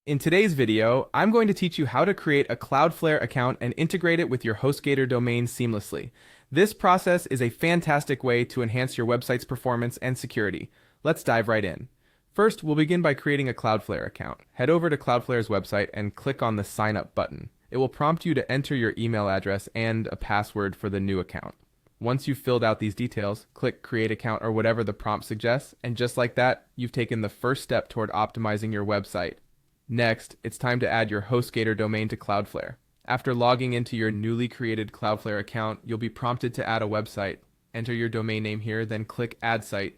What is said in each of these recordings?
In today's video, I'm going to teach you how to create a Cloudflare account and integrate it with your HostGator domain seamlessly. This process is a fantastic way to enhance your website's performance and security. Let's dive right in. First, we'll begin by creating a Cloudflare account. Head over to Cloudflare's website and click on the Sign Up button. It will prompt you to enter your email address and a password for the new account. Once you've filled out these details, click Create Account or whatever the prompt suggests, and just like that, you've taken the first step toward optimizing your website. Next, it's time to add your HostGator domain to Cloudflare. After logging into your newly created Cloudflare account, you'll be prompted to add a website. Enter your domain name here, then click Add Site.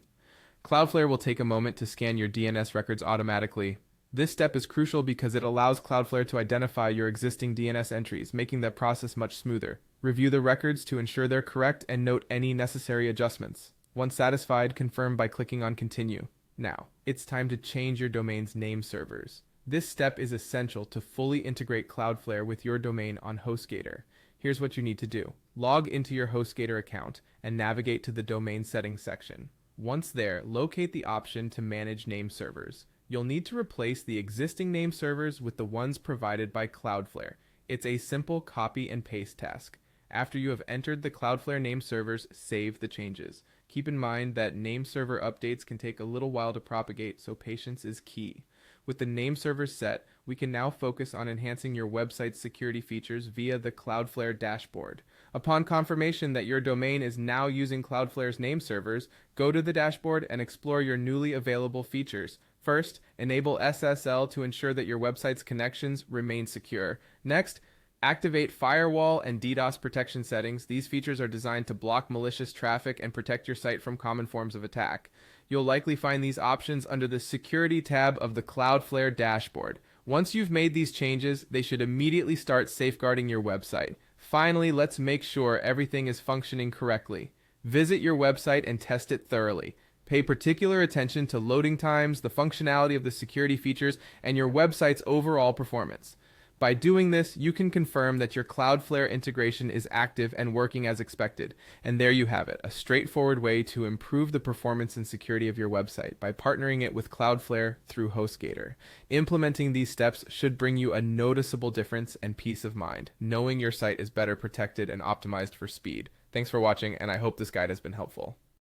Cloudflare will take a moment to scan your DNS records automatically. This step is crucial because it allows Cloudflare to identify your existing DNS entries, making that process much smoother. Review the records to ensure they're correct and note any necessary adjustments. Once satisfied, confirm by clicking on Continue. Now, it's time to change your domain's name servers. This step is essential to fully integrate Cloudflare with your domain on HostGator. Here's what you need to do. Log into your HostGator account and navigate to the Domain Settings section. Once there, locate the option to manage name servers. You'll need to replace the existing name servers with the ones provided by Cloudflare. It's a simple copy and paste task. After you have entered the Cloudflare name servers, save the changes. Keep in mind that name server updates can take a little while to propagate, so patience is key. With the name servers set, we can now focus on enhancing your website's security features via the Cloudflare dashboard. Upon confirmation that your domain is now using Cloudflare's name servers, go to the dashboard and explore your newly available features. First, enable SSL to ensure that your website's connections remain secure. Next, activate firewall and DDoS protection settings. These features are designed to block malicious traffic and protect your site from common forms of attack. You'll likely find these options under the Security tab of the Cloudflare dashboard. Once you've made these changes, they should immediately start safeguarding your website. Finally, let's make sure everything is functioning correctly. Visit your website and test it thoroughly. Pay particular attention to loading times, the functionality of the security features, and your website's overall performance. By doing this, you can confirm that your Cloudflare integration is active and working as expected. And there you have it, a straightforward way to improve the performance and security of your website by partnering it with Cloudflare through HostGator. Implementing these steps should bring you a noticeable difference and peace of mind, knowing your site is better protected and optimized for speed. Thanks for watching, and I hope this guide has been helpful.